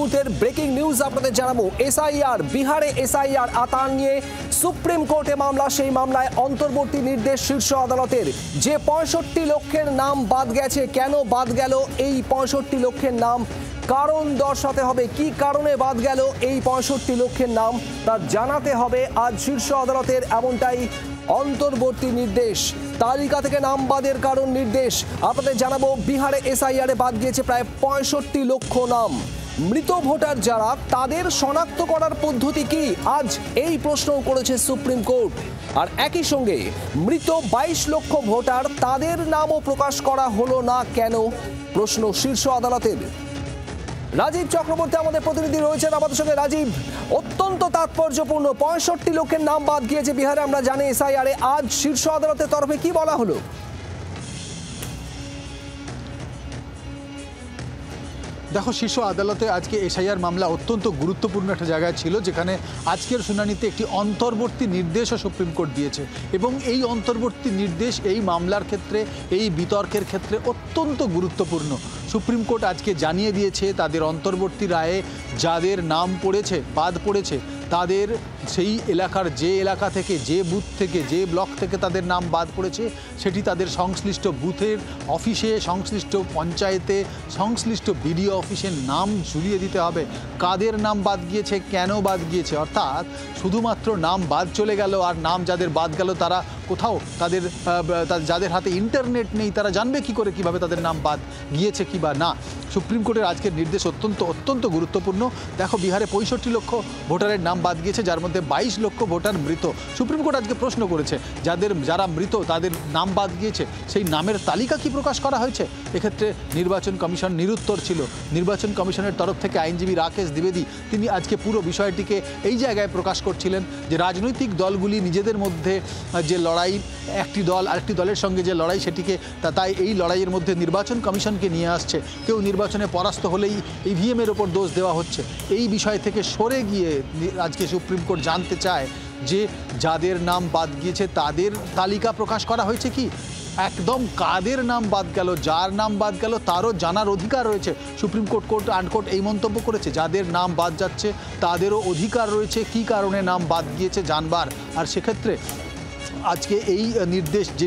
মুহূর্তের breaking news আপনাদের জানাবো। এসআইআর, বিহারে এসআইআর আতান নিয়ে সুপ্রিম কোর্টে মামলা। সেই মামলায় অন্তর্বর্তী নির্দেশ শীর্ষ আদালতের। যে 65 লক্ষের নাম বাদ গেছে, কেন বাদ গেল এই 65 লক্ষের নাম, কারণ দর্শাতে হবে। কি কারণে বাদ গেল এই 65 লক্ষের নাম তা জানাতে হবে আজ শীর্ষ আদালতের, এমনটাই অন্তর্বর্তী নির্দেশ। তালিকা থেকে নাম বাদের কারণ নির্দেশ আপনাদের জানাবো। বিহারে এসআইআরে বাদ গিয়েছে প্রায় 65 লক্ষ নাম। মৃত ভোটার যারা, তাদের শনাক্ত করার পদ্ধতি কি, আজ এই প্রশ্নও করেছে সুপ্রিম কোর্ট। আর একই সঙ্গে মৃত 22 লক্ষ ভোটার, তাদের নামও প্রকাশ করা হলো না কেন, প্রশ্ন শীর্ষ আদালতের। রাজীব চক্রবর্তী আমাদের প্রতিনিধি রয়েছেন আমাদের সঙ্গে। রাজীব, অত্যন্ত তাৎপর্যপূর্ণ 65 লক্ষের নাম বাদ গিয়েছে বিহারে, আমরা জানি এসআইআরে। আজ শীর্ষ আদালতের তরফে কি বলা হলো? দেখো, শীর্ষ আদালতে আজকে এসআইআর মামলা অত্যন্ত গুরুত্বপূর্ণ একটা জায়গায় ছিল, যেখানে আজকের শুনানিতে একটি অন্তর্বর্তী নির্দেশও সুপ্রিম কোর্ট দিয়েছে। এবং এই অন্তর্বর্তী নির্দেশ এই মামলার ক্ষেত্রে, এই বিতর্কের ক্ষেত্রে অত্যন্ত গুরুত্বপূর্ণ। সুপ্রিম কোর্ট আজকে জানিয়ে দিয়েছে তাদের অন্তর্বর্তী রায়ে যাদের নাম পড়েছে, বাদ পড়েছে, তাদের সেই এলাকার, যে এলাকা থেকে, যে বুথ থেকে, যে ব্লক থেকে তাদের নাম বাদ পড়েছে, সেটি তাদের সংশ্লিষ্ট বুথের অফিসে, সংশ্লিষ্ট পঞ্চায়েতে, সংশ্লিষ্ট বিডিও অফিসের নাম ঝুলিয়ে দিতে হবে। কাদের নাম বাদ গিয়েছে, কেন বাদ গিয়েছে, অর্থাৎ শুধুমাত্র নাম বাদ চলে গেল আর নাম যাদের বাদ গেল তারা কোথাও, তাদের যাদের হাতে ইন্টারনেট নেই তারা জানবে কি করে কিভাবে তাদের নাম বাদ গিয়েছে কি বা না। সুপ্রিম কোর্টের আজকের নির্দেশ অত্যন্ত গুরুত্বপূর্ণ। দেখো, বিহারে 65 লক্ষ ভোটারের নাম বাদ গিয়েছে, যার মধ্যে 22 লক্ষ ভোটার মৃত। সুপ্রিম কোর্ট আজকে প্রশ্ন করেছে, যারা মৃত তাদের নাম বাদ গিয়েছে, সেই নামের তালিকা কি প্রকাশ করা হয়েছে? এক্ষেত্রে নির্বাচন কমিশন নিরুত্তর ছিল। নির্বাচন কমিশনের তরফ থেকে আইনজীবী রাকেশ দ্বিবেদী তিনি আজকে পুরো বিষয়টিকে এই জায়গায় প্রকাশ করছিলেন যে রাজনৈতিক দলগুলি নিজেদের মধ্যে যে লড়াই, একটি দল আরেকটি দলের সঙ্গে যে লড়াই, সেটিকে তাই এই লড়াইয়ের মধ্যে নির্বাচন কমিশনকে নিয়ে আসছে। কেউ নির্বাচনে পরাস্ত হলেই ইভিএমের ওপর দোষ দেওয়া হচ্ছে। এই বিষয় থেকে সরে গিয়ে আজকে সুপ্রিম কোর্ট জানতে চায় যে যাদের নাম বাদ গিয়েছে তাদের তালিকা প্রকাশ করা হয়েছে কি, একদম কাদের নাম বাদ গেল, যার নাম বাদ গেল তারও জানার অধিকার রয়েছে। সুপ্রিম কোর্ট আনকোর্ট এই মন্তব্য করেছে, যাদের নাম বাদ যাচ্ছে তাদেরও অধিকার রয়েছে কি কারণে নাম বাদ গিয়েছে জানবার। আর সেক্ষেত্রে আজকে এই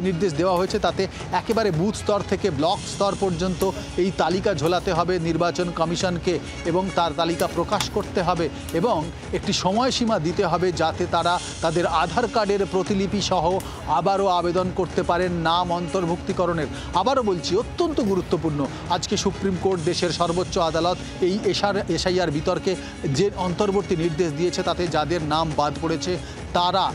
নির্দেশ দেওয়া হয়েছে তাতে একেবারে বুথ স্তর থেকে ব্লক স্তর পর্যন্ত এই তালিকা ঝোলাতে হবে নির্বাচন কমিশনকে, এবং তার তালিকা প্রকাশ করতে হবে এবং একটি সময়সীমা দিতে হবে যাতে তারা তাদের আধার কার্ডের প্রতিলিপি সহ আবারও আবেদন করতে পারেন নাম অন্তর্ভুক্তিকরণের। আবারও বলছি, অত্যন্ত গুরুত্বপূর্ণ। আজকে সুপ্রিম কোর্ট, দেশের সর্বোচ্চ আদালত, এই এসআইআর বিতর্কে যে অন্তর্বর্তী নির্দেশ দিয়েছে তাতে যাদের নাম বাদ পড়েছে তারা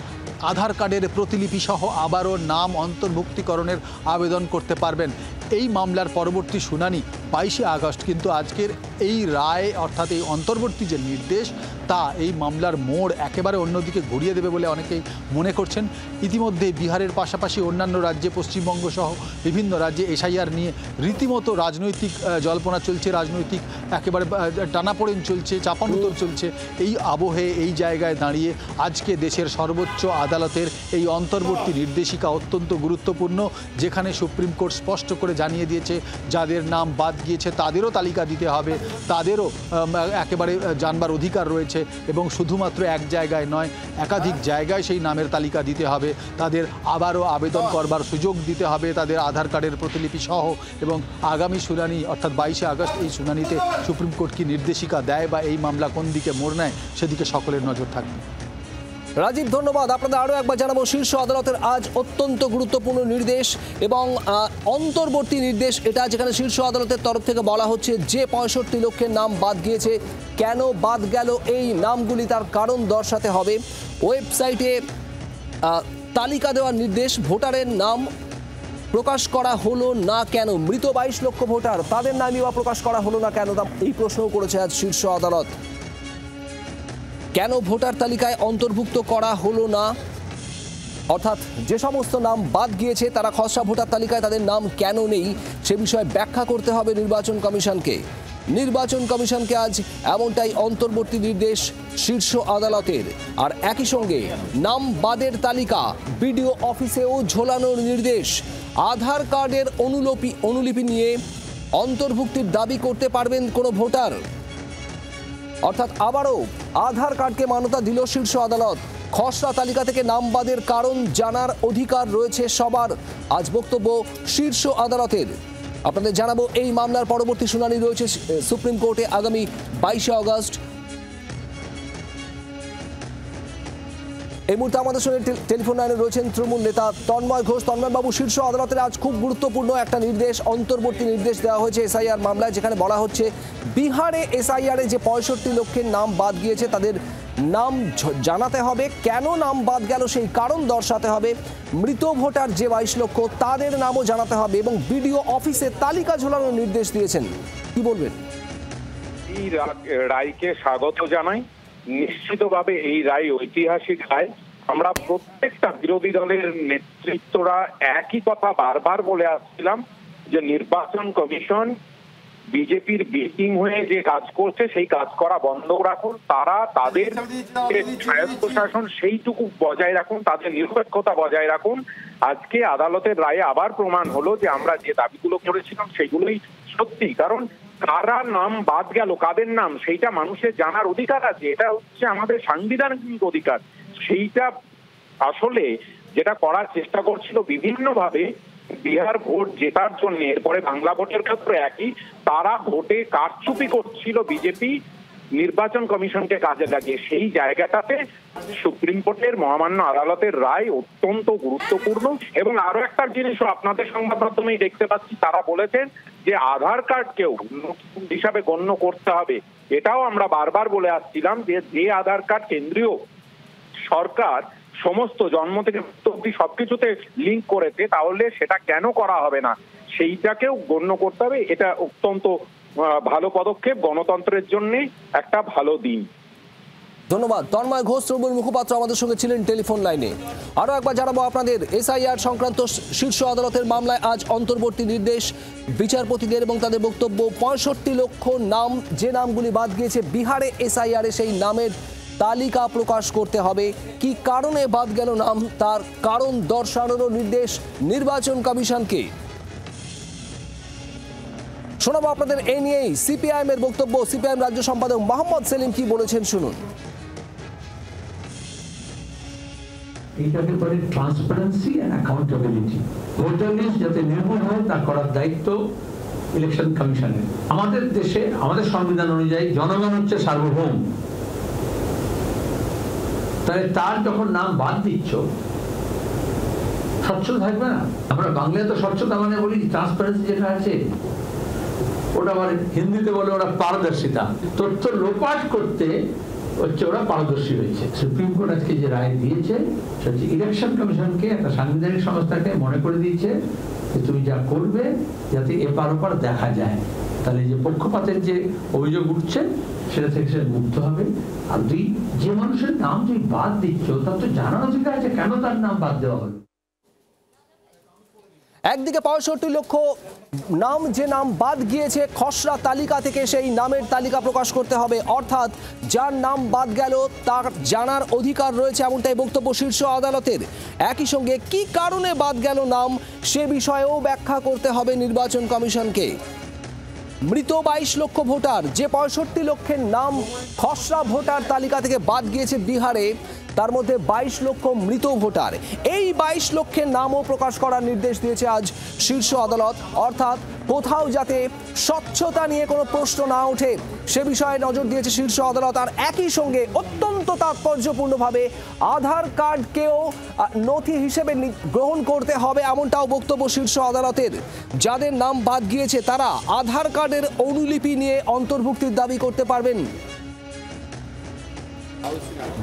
আধার কার্ডের প্রতিলিপি সহ আবারও নাম অন্তর্ভুক্তিকরণের আবেদন করতে পারবেন। এই মামলার পরবর্তী শুনানি 22শে আগস্ট, কিন্তু আজকের এই রায় অর্থাৎ এই অন্তর্বর্তী যে নির্দেশ তা এই মামলার মোড় একেবারে অন্যদিকে ঘুরিয়ে দেবে বলে অনেকেই মনে করছেন। ইতিমধ্যে বিহারের পাশাপাশি অন্যান্য রাজ্যে, পশ্চিমবঙ্গ সহ বিভিন্ন রাজ্যে এসআইআর নিয়ে রীতিমতো রাজনৈতিক জল্পনা চলছে, রাজনৈতিক একেবারে টানাপোড়েন চলছে, চাপানুতর চলছে। এই আবহে, এই জায়গায় দাঁড়িয়ে আজকে দেশের সর্বোচ্চ আদালতের এই অন্তর্বর্তী নির্দেশিকা অত্যন্ত গুরুত্বপূর্ণ, যেখানে সুপ্রিম কোর্ট স্পষ্ট করে জানিয়ে দিয়েছে যাদের নাম বাদ গিয়েছে তাদেরও তালিকা দিতে হবে, তাদেরও একেবারে জানবার অধিকার রয়েছে এবং শুধুমাত্র এক জায়গায় নয়, একাধিক জায়গায় সেই নামের তালিকা দিতে হবে, তাদের আবারও আবেদন করবার সুযোগ দিতে হবে তাদের আধার কার্ডের প্রতিলিপি সহ। এবং আগামী শুনানি অর্থাৎ 22শে আগস্ট, এই শুনানিতে সুপ্রিম কোর্ট কি নির্দেশিকা দেয় বা এই মামলা কোন দিকে মোড় নেয় সেদিকে সকলের নজর থাকবে। রাজীব, ধন্যবাদ। আপনাদের আরও একবার জানাবো, শীর্ষ আদালতের আজ অত্যন্ত গুরুত্বপূর্ণ নির্দেশ এবং অন্তর্বর্তী নির্দেশ এটা, যেখানে শীর্ষ আদালতের তরফ থেকে বলা হচ্ছে যে 65 লক্ষের নাম বাদ গিয়েছে, কেন বাদ গেল এই নামগুলি তার কারণ দর্শাতে হবে। ওয়েবসাইটে তালিকা দেওয়ার নির্দেশ, ভোটারের নাম প্রকাশ করা হলো না কেন, মৃত 22 লক্ষ ভোটার তাদের নামই বা প্রকাশ করা হলো না কেন, এই প্রশ্নও করেছে আজ শীর্ষ আদালত। কেন ভোটার তালিকায় অন্তর্ভুক্ত করা হলো না, অর্থাৎ যে সমস্ত নাম বাদ গিয়েছে তারা খসড়া ভোটার তালিকায় তাদের নাম কেন নেই সে বিষয়ে ব্যাখ্যা করতে হবে নির্বাচন কমিশনকে। নির্বাচন কমিশনকে আজ এমনটাই অন্তর্বর্তী নির্দেশ শীর্ষ আদালতের। আর একই সঙ্গে নাম বাদের তালিকা বিডিও অফিসেও ঝোলানোর নির্দেশ। আধার কার্ডের অনুলিপি নিয়ে অন্তর্ভুক্তির দাবি করতে পারবেন কোনো ভোটার। অর্থাৎ আবারও আধার কার্ডকে মান্যতা দিল শীর্ষ আদালত। খসড়া তালিকা থেকে নাম বাদের কারণ জানার অধিকার রয়েছে সবার, আজ বক্তব্য শীর্ষ আদালতের। আপনাদের জানাবো এই মামলার পরবর্তী শুনানি রয়েছে সুপ্রিম কোর্টে আগামী 22শে আগস্ট। এই মুহূর্তে আমাদের সঙ্গে টেলিফোন লাইনে রয়েছেন তৃণমূল নেতা তন্ময় ঘোষ। তন্ময় বাবু, শীর্ষ আদালতের আজ খুব গুরুত্বপূর্ণ একটা নির্দেশ, অন্তর্বর্তী নির্দেশ দেওয়া হয়েছে এসআইআর মামলায়, যেখানে বলা হচ্ছে বিহারে এসআইআরে যে 65 লক্ষের নাম বাদ গিয়েছে তাদের নাম জানাতে হবে, কেন নাম বাদ গেল সেই কারণ দর্শাতে হবে, মৃত ভোটার যে 22 লক্ষ তাদের নামও জানাতে হবে এবং বিডিও অফিসে তালিকা ঝোলানোর নির্দেশ দিয়েছেন। কি বলবেন? এই রায়কে স্বাগত জানাই। নিশ্চিতভাবে এই রায় ঐতিহাসিক রায়। আমরা প্রত্যেকটা বিরোধী দলের নেতৃত্বরা একই কথা বারবার বলে আসছিলাম যে নির্বাচন কমিশন বিজেপির বেকিং হয়ে যে কাজ করছে সেই কাজ করা বন্ধ রাখুন, তারা তাদের স্বায়ত্তশাসন সেইটুকু বজায় রাখুন, তাদের নিরপেক্ষতা বজায় রাখুন। আজকে আদালতের রায়ে আবার প্রমাণ হলো যে আমরা যে দাবিগুলো করেছিলাম সেগুলোই সত্যি। কারণ কারা নাম বাদ গেল, কাদের নাম, সেইটা মানুষের জানার অধিকার আছে। এটা হচ্ছে আমাদের সাংবিধানিক অধিকার। সেইটা আসলে যেটা করার চেষ্টা করছিল বিভিন্নভাবে বিহার ভোট জেতার জন্য, এরপরে বাংলা ভোটের ক্ষেত্রে একই, তারা ভোটে কারচুপি করছিল বিজেপি নির্বাচন কমিশনকে কাজে লাগিয়ে। সেই জায়গাটাতে সুপ্রিম কোর্টের মহামান্য আদালতের রায় অত্যন্ত গুরুত্বপূর্ণ। এবং আরো একটা জিনিসও আপনাদের সংবাদ মাধ্যমেই দেখতে পাচ্ছি, তারা বলেছেন যে আধার কার্ডকেও হিসাবে গণ্য করতে হবে। এটাও আমরা বারবার বলে আসছিলাম যে আধার কার্ড কেন্দ্রীয় সরকার সমস্ত জন্ম থেকে মৃত্যু অবধি সবকিছুতে লিঙ্ক করেছে, তাহলে সেটা কেন করা হবে না, সেইটাকেও গণ্য করতে হবে। এটা অত্যন্ত ভালো পদক্ষেপ, গণতন্ত্রের জন্য একটা ভালো দিন। ধন্যবাদ। তন্ময় ঘোষ তৃণমূল মুখপাত্র আমাদের সঙ্গে ছিলেন টেলিফোন লাইনে। আরও একবার জানাবো আপনাদের, এসআইআর সংক্রান্ত শীর্ষ আদালতের মামলায় আজ অন্তর্বর্তী নির্দেশ বিচারপতিদের এবং তাদের বক্তব্য। 65 লক্ষ নাম, যে নামগুলি বাদ গিয়েছে বিহারে এসআইআরে, সেই নামের তালিকা প্রকাশ করতে হবে। কি কারণে বাদ গেল নাম তার কারণ দর্শানোরও নির্দেশ নির্বাচন কমিশনকে। শোনাবো আপনাদের এই নিয়েই সিপিআইএম এর বক্তব্য। সিপিআইএম রাজ্য সম্পাদক মোহাম্মদ সেলিম কি বলেছেন শুনুন। এইটাকে বলে transparency and accountability. Voter list যাতে নির্ভুল হয় তা করার দায়িত্ব ইলেকশন কমিশনের। আমাদের দেশে আমাদের সংবিধান অনুযায়ী জনগণ হচ্ছে সার্বভৌম। তাহলে তার যখন নাম বাদ দিচ্ছ, স্বচ্ছ থাকবে না। আমরা বাংলায় তো স্বচ্ছতা মানে বলি ট্রান্সপারেন্সি যেটা আছে, ওটা আবার হিন্দিতে বলে ওরা পারদর্শিতা। তথ্য লোপাট করতে হচ্ছে ওরা পারদর্শী হয়েছে। সুপ্রিম কোর্ট আজকে যে রায় দিয়েছে সেটা হচ্ছে ইলেকশন কমিশনকে, একটা সাংবিধানিক সংস্থাকে মনে করে দিয়েছে যে তুমি যা করবে যাতে এপার ওপার দেখা যায়, তাহলে যে পক্ষপাতের যে অভিযোগ উঠছে সেটা থেকে সে মুক্ত হবে। আর দুই, যে মানুষের নাম তুমি বাদ দিচ্ছ তার তো জানার অধিকার আছে কেন তার নাম বাদ দেওয়া হলো। একদিকে 65 লক্ষ নাম, যে নাম বাদ গিয়েছে খসড়া তালিকা থেকে সেই নামের তালিকা প্রকাশ করতে হবে, অর্থাৎ যার নাম বাদ গেল তার জানার অধিকার রয়েছে, এমনটাই বক্তব্য শীর্ষ আদালতের। একই সঙ্গে কি কারণে বাদ গেল নাম সে বিষয়েও ব্যাখ্যা করতে হবে নির্বাচন কমিশনকে। মৃত 22 লক্ষ ভোটার, যে 65 লক্ষের নাম খসড়া ভোটার তালিকা থেকে বাদ গিয়েছে বিহারে, তার মধ্যে 22 লক্ষ মৃত ভোটার। এই 22 লক্ষের নামও প্রকাশ করার নির্দেশ দিয়েছে আজ শীর্ষ আদালত। অর্থাৎ কোথাও যাতে স্বচ্ছতা নিয়ে কোনো প্রশ্ন না ওঠে সে বিষয়ে নজর দিয়েছে শীর্ষ আদালত। আর একই সঙ্গে অত্যন্ত তাৎপর্যপূর্ণভাবে আধার কার্ডকেও নথি হিসেবে গ্রহণ করতে হবে, এমনটাও বক্তব্য শীর্ষ আদালতের। যাদের নাম বাদ গিয়েছে তারা আধার কার্ডের অনুলিপি নিয়ে অন্তর্ভুক্তির দাবি করতে পারবেন।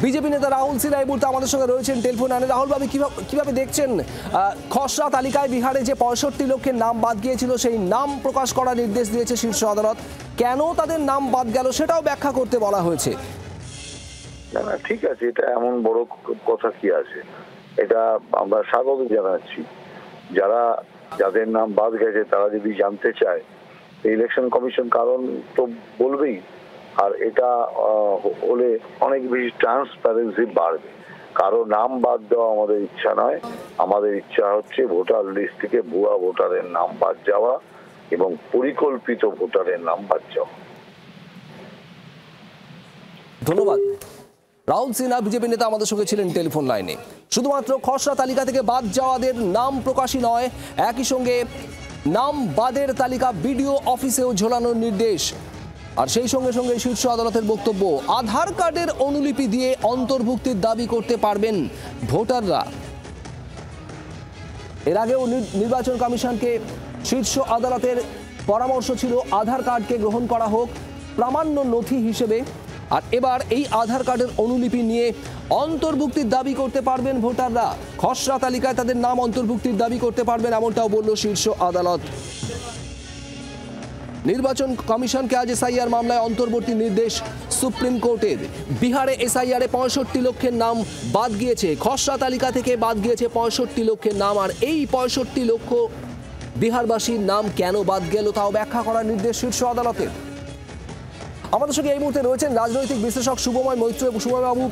বিজেপি নেতা রাহুল সিনহা এই মুহূর্তে আমাদের সঙ্গে রয়েছেন টেলিফোন লাইনে। রাহুল বাবু, কিভাবে দেখছেন খসড়া তালিকায় বিহারে যে 65 লক্ষের নাম বাদ গিয়েছিল সেই নাম প্রকাশ করার নির্দেশ দিয়েছে শীর্ষ আদালত, কেন তাদের নাম বাদ গেল সেটাও ব্যাখ্যা করতে বলা হয়েছে। না না, ঠিক আছে, এটা এমন বড় কথা কি আছে, এটা আমরা স্বাগত জানাচ্ছি। যাদের নাম বাদ গেছে তারা যদি জানতে চায় ইলেকশন কমিশন কারণ তো বলবেই, আর এটা হলে অনেক বেশি ট্রান্সপারেন্সি বাড়বে। কারো নাম বাদ দেওয়া আমাদের ইচ্ছা নয়, আমাদের ইচ্ছা হচ্ছে ভোটার লিস্ট থেকে ভুয়া ভোটারের নাম বাদ যাওয়া এবং পরিকল্পিত ভোটারের নাম বাদ যাওয়া। ধন্যবাদ। রাহুল সিনহা বিজেপি নেতা আমাদের সঙ্গে ছিলেন টেলিফোন লাইনে। শুধুমাত্র খসড়া তালিকা থেকে বাদ যাওয়াদের নাম প্রকাশই নয়, একই সঙ্গে নাম বাদের তালিকা বিডিও অফিসেও ঝোলানোর নির্দেশ। আর সেই সঙ্গে সঙ্গে শীর্ষ আদালতের বক্তব্য, আধার কার্ডের অনুলিপি দিয়ে অন্তর্ভুক্তির দাবি করতে পারবেন ভোটাররা। এর আগেও নির্বাচন কমিশনকে শীর্ষ আদালতের পরামর্শ ছিল আধার কার্ডকে গ্রহণ করা হোক প্রামাণ্য নথি হিসেবে। আর এবার এই আধার কার্ডের অনুলিপি নিয়ে অন্তর্ভুক্তির দাবি করতে পারবেন ভোটাররা। খসড়া তালিকায় তাদের নাম অন্তর্ভুক্তির দাবি করতে পারবেন, এমনটাও বলল শীর্ষ আদালত। নির্বাচন কমিশনকে আজ এসআইআর মামলায় অন্তর্বর্তী নির্দেশ সুপ্রিম কোর্টের। বিহারে এসআইআরে 65 লক্ষের নাম বাদ গিয়েছে, খসড়া তালিকা থেকে বাদ গিয়েছে 65 লক্ষের নাম। আর এই 65 লক্ষ বিহারবাসীর নাম কেন বাদ গেল তাও ব্যাখ্যা করার নির্দেশ শীর্ষ আদালতের। আমাদের সঙ্গে এই মুহূর্তে রয়েছেন রাজনৈতিক বিশ্লেষক শুভময় মৈত্র। এবং শুভময়বাবু,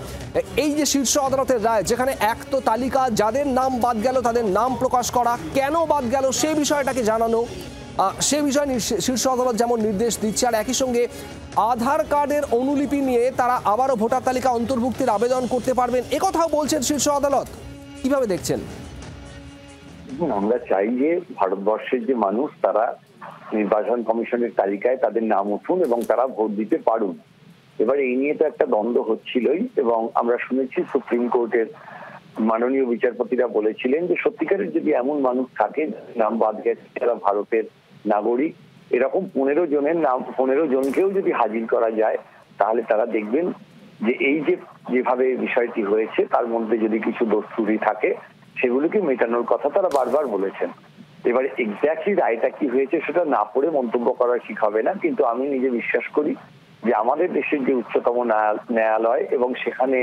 এই যে শীর্ষ আদালতের রায়, যেখানে এক তো তালিকা, যাদের নাম বাদ গেল তাদের নাম প্রকাশ করা, কেন বাদ গেল সেই বিষয়টাকে জানানো, সে বিষয়ে শীর্ষ আদালত যেমন নির্দেশ দিচ্ছে, আর একই সঙ্গে আধার কার্ডের অনুলিপি নিয়ে তারা আবারও ভোটার তালিকা অন্তর্ভুক্তির আবেদন করতে পারবেন, একথাও বলছেন শীর্ষ আদালত। কিভাবে দেখছেন? আমরা চাই যে ভারতবর্ষের যে মানুষ তারা নির্বাচন কমিশনের তালিকায় তাদের নাম উঠুন এবং তারা ভোট দিতে পারুন। এবার এই নিয়ে তো একটা দ্বন্দ্ব হচ্ছিলই, এবং আমরা শুনেছি সুপ্রিম কোর্টের মাননীয় বিচারপতিরা বলেছিলেন যে সত্যিকারের যদি এমন মানুষ থাকে নাম বাদ গেছে যারা ভারতের নাগরিক, এরকম 15 জনের নাম 15 জনকেও যদি হাজির করা যায়, তাহলে তারা দেখবেন যে এই যেভাবে বিষয়টি হয়েছে তার মধ্যে যদি কিছু দোষ ত্রুটি থাকে সেগুলোকে মেটানোর কথা তারা বারবার বলেছেন। এবারে এক্স্যাক্টলি রায়টা কি হয়েছে সেটা না পড়ে মন্তব্য করা ঠিক হবে না, কিন্তু আমি নিজে বিশ্বাস করি যে আমাদের দেশের যে উচ্চতম ন্যায়ালয় এবং সেখানে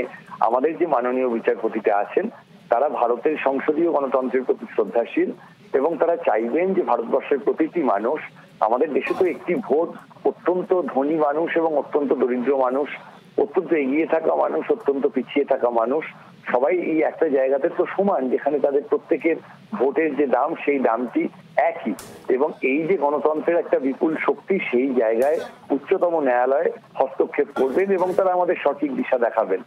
আমাদের যে মাননীয় বিচারপতিটা আছেন তারা ভারতের সংসদীয় গণতন্ত্রের প্রতি শ্রদ্ধাশীল, এবং তারা চাইবেন যে ভারতবর্ষের প্রতিটি মানুষ, আমাদের দেশে তো একটি ভোট, অত্যন্ত ধনী মানুষ এবং অত্যন্ত দরিদ্র মানুষ, অত্যন্ত এগিয়ে থাকা মানুষ, অত্যন্ত পিছিয়ে থাকা মানুষ, সবাই এই একটা জায়গাতে তো সমান, যেখানে তাদের প্রত্যেকের ভোটের যে দাম সেই দামটি একই। এবং এই যে গণতন্ত্রের একটা বিপুল শক্তি, সেই জায়গায় উচ্চতম ন্যায়ালয় হস্তক্ষেপ করবেন এবং তারা আমাদের সঠিক দিশা দেখাবেন।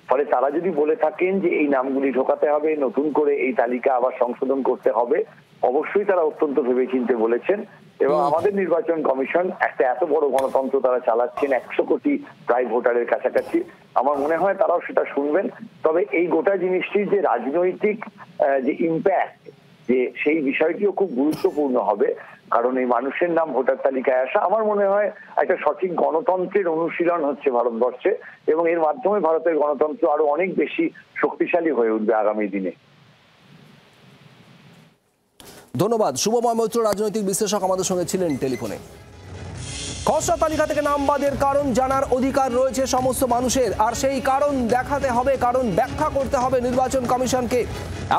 ফলে তারা যদি বলে থাকেন যে এই নামগুলি ঢোকাতে হবে, নতুন করে এই তালিকা আবার সংশোধন করতে হবে, অবশ্যই তারা অত্যন্ত ভেবেচিন্তে বলেছেন। এবং আমাদের নির্বাচন কমিশন একটা এত বড় গণতন্ত্র তারা চালাচ্ছেন, 100 কোটি প্রায় ভোটারের কাছাকাছি, আমার মনে হয় তারাও সেটা শুনবেন। তবে এই গোটা জিনিসটির যে রাজনৈতিক যে ইম্প্যাক্ট, যে সেই বিষয়টিও খুব গুরুত্বপূর্ণ হবে, কারণ এই মানুষের নাম ভোটার তালিকায় আসা আমার মনে হয় একটা সঠিক গণতন্ত্রের অনুশীলন হচ্ছে ভারতবর্ষে, এবং এর মাধ্যমে ভারতের গণতন্ত্র আরো অনেক বেশি শক্তিশালী হয়ে উঠবে আগামী দিনে। ধন্যবাদ। শুভময় মৈত্র, রাজনৈতিক বিশ্লেষক, আমাদের সঙ্গে ছিলেন টেলিফোনে। খসড়া তালিকা থেকে নাম বাদের কারণ জানার অধিকার রয়েছে সমস্ত মানুষের, আর সেই কারণ দেখাতে হবে, কারণ ব্যাখ্যা করতে হবে নির্বাচন কমিশনকে,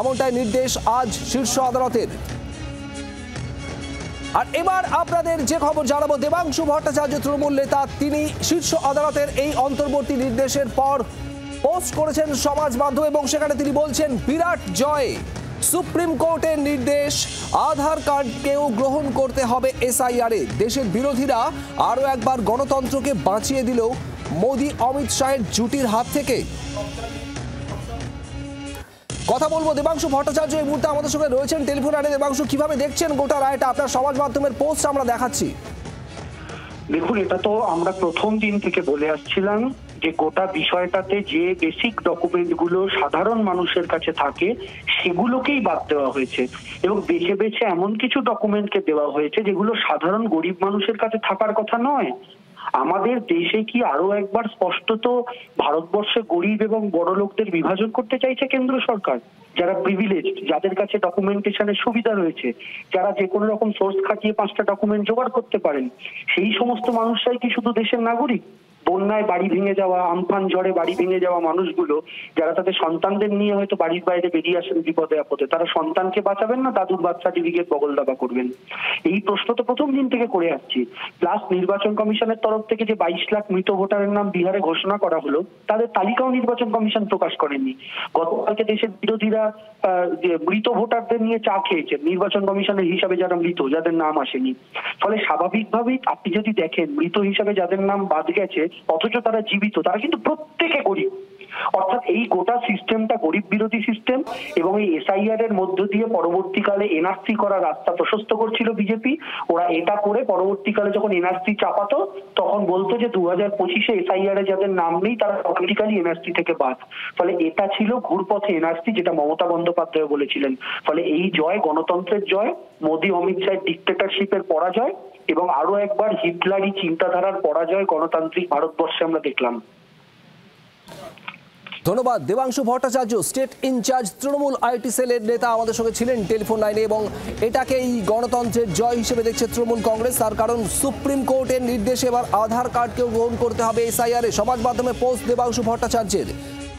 এমনটাই নির্দেশ আজ শীর্ষ আদালতের। আর এবার আপনাদের যে খবর জানাবো, দেবাংশু ভট্টাচার্য তৃণমূল নেতা, তিনি শীর্ষ আদালতের এই অন্তর্বর্তী নির্দেশের পর পোস্ট করেছেন সমাজ মাধ্যমে, এবং সেখানে তিনি বলছেন বিরাট জয়, সুপ্রিম কোর্টের নির্দেশ, আধার কার্ডকেও গ্রহণ করতে হবে এসআইআরে। দেশের বিরোধীরা আরও একবার গণতন্ত্রকে বাঁচিয়ে দিল মোদি অমিত শাহের জুটির হাত থেকে। কথা বলবো দেবাংশু ভট্টাচার্য এই মুহূর্তে আমাদের সঙ্গে রয়েছেন টেলিফোন লাইনে। দেবাংশু, কিভাবে দেখছেন গোটা রায়টা? আপনার সমাজ মাধ্যমের পোস্ট আমরা দেখাচ্ছি। দেখুন, এটা তো আমরা প্রথম দিন থেকে বলে আসছিলাম যে গোটা বিষয়টাতে যে বেসিক ডকুমেন্ট গুলো সাধারণ মানুষের কাছে থাকে সেগুলোকেই বাদ দেওয়া হয়েছে, এবং বেছে বেছে এমন কিছু ডকুমেন্টকে দেওয়া হয়েছে যেগুলো সাধারণ গরিব মানুষের কাছে থাকার কথা নয়। আমাদের দেশে কি আরো একবার স্পষ্টত ভারতবর্ষে গরিব এবং বড় লোকদের বিভাজন করতে চাইছে কেন্দ্র সরকার? যারা প্রিভিলেজ, যাদের কাছে ডকুমেন্টেশনের সুবিধা রয়েছে, যারা যে কোনো রকম সোর্স খাটিয়ে 5টা ডকুমেন্ট জোগাড় করতে পারেন, সেই সমস্ত মানুষরাই কি শুধু দেশের নাগরিক? বন্যায় বাড়ি ভেঙে যাওয়া, আমফান ঝড়ে বাড়ি ভেঙে যাওয়া মানুষগুলো যারা তাদের সন্তানদের নিয়ে হয়তো বাড়ির বাইরে বেরিয়ে আসেন বিপদে আপদে, তারা সন্তানকে বাঁচাবেন না দাদুর বার্থ সার্টিফিকেট বগল দাবা করবেন? এই প্রশ্ন তো প্রথম দিন থেকে করে আসছি। প্লাস নির্বাচন কমিশনের তরফ থেকে যে 22 লাখ মৃত ভোটারের নাম বিহারে ঘোষণা করা হলো, তাদের তালিকাও নির্বাচন কমিশন প্রকাশ করেনি। গতকালকে দেশের বিরোধীরা মৃত ভোটারদের নিয়ে চা খেয়েছেন, নির্বাচন কমিশনের হিসাবে যারা মৃত, যাদের নাম আসেনি। ফলে স্বাভাবিকভাবেই আপনি যদি দেখেন মৃত হিসাবে যাদের নাম বাদ গেছে অথচ তারা জীবিত, তারা কিন্তু প্রত্যেকে গরিব। অর্থাৎ এই গোটা সিস্টেমটা গরিব বিরোধী সিস্টেম, এবং এই এসআইআর এর মধ্য দিয়ে পরবর্তীকালে এনআরসি করার রাস্তা প্রশস্ত করছিল বিজেপি। ওরা এটা করে পরবর্তীকালে যখন এনআরসি চাপাতো তখন বলতো যে 2025-এ এসআইআর এ যাদের নাম নেই তারা অটোমেটিক্যালি এনআরসি থেকে বাদ। ফলে এটা ছিল ঘুরপথে এনআরসি, যেটা মমতা বন্দ্যোপাধ্যায় বলেছিলেন। ফলে এই জয় গণতন্ত্রের জয়, মোদী অমিত শাহের ডিক্টেটরশিপের পরাজয়, এবং আরো একবার হিটলারি চিন্তাধারার পরাজয় গণতান্ত্রিক ভারতবর্ষে আমরা দেখলাম। ধন্যবাদ। Debangshu Bhattacharya, state incharge Trinamool IT সেলের নেতা, আমাদের সঙ্গে ছিলেন টেলিফোন লাইনে। এবং এটাকেই গণতন্ত্রের জয় হিসেবে দেখছে তৃণমূল কংগ্রেস, তার কারণ সুপ্রিম কোর্টের নির্দেশে এবার আধার কার্ডকেও গ্রহণ করতে হবে এসআইআর এ। সমাজ মাধ্যমে পোস্ট দেবাংশু ভট্টাচার্যের।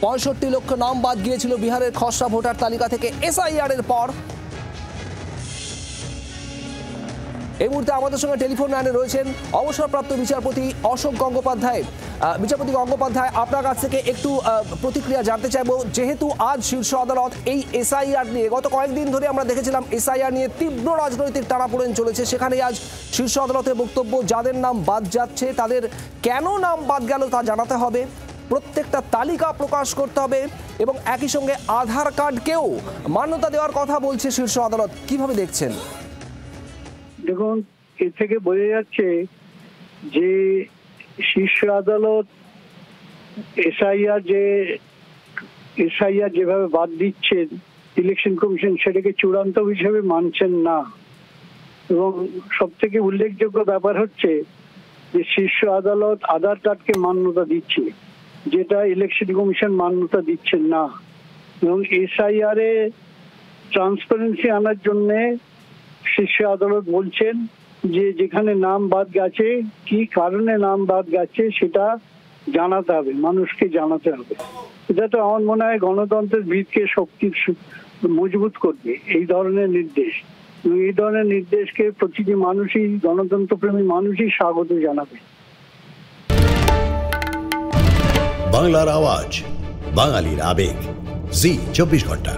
65 লক্ষ নাম বাদ গিয়েছিল বিহারের খসড়া ভোটার তালিকা থেকে এসআইআর এর পর। এই মুহূর্তে আমাদের সঙ্গে টেলিফোন লাইনে রয়েছেন অবসরপ্রাপ্ত বিচারপতি অশোক গঙ্গোপাধ্যায়। বিচারপতি গঙ্গোপাধ্যায়, আপনার কাছ থেকে একটু প্রতিক্রিয়া জানতে চাইবো। যেহেতু আজ শীর্ষ আদালত এই এসআইআর নিয়ে, গত কয়েকদিন ধরে আমরা দেখেছিলাম এসআইআর নিয়ে তীব্র রাজনৈতিক টানাপোড়েন চলেছে, সেখানে আজ শীর্ষ আদালতের বক্তব্য, যাদের নাম বাদ যাচ্ছে তাদের কেন নাম বাদ গেল তা জানাতে হবে, প্রত্যেকটা তালিকা প্রকাশ করতে হবে, এবং একই সঙ্গে আধার কার্ডকেও মান্যতা দেওয়ার কথা বলছে শীর্ষ আদালত। কিভাবে দেখছেন? দেখুন, এর থেকে বোঝা যাচ্ছে যে শীর্ষ আদালত এসআইআর যেভাবে বাদ দিচ্ছেন ইলেকশন কমিশন, সেটাকে চূড়ান্ত হিসেবে মানছেন না। এবং সব থেকে উল্লেখযোগ্য ব্যাপার হচ্ছে যে শীর্ষ আদালত আধার কার্ডকে মান্যতা দিচ্ছে, যেটা ইলেকশন কমিশন মান্যতা দিচ্ছেন না। এবং এসআইআর এ ট্রান্সপারেন্সি আনার জন্য শীর্ষ আদালত বলছেন যে যেখানে নাম বাদ গেছে, কি কারণে নাম বাদ গেছে সেটা জানাতে হবে, মানুষকে জানাতে হবে। এটা তো আমার মনে হয় গণতন্ত্রের ভিতকে শক্তি মজবুত করবে এই ধরনের নির্দেশ। এই ধরনের নির্দেশকে প্রতিটি মানুষই, গণতন্ত্রপ্রেমী মানুষই স্বাগত জানাবে। বাংলার আওয়াজ, বাঙালির আবেগ, জি 24 ঘন্টা।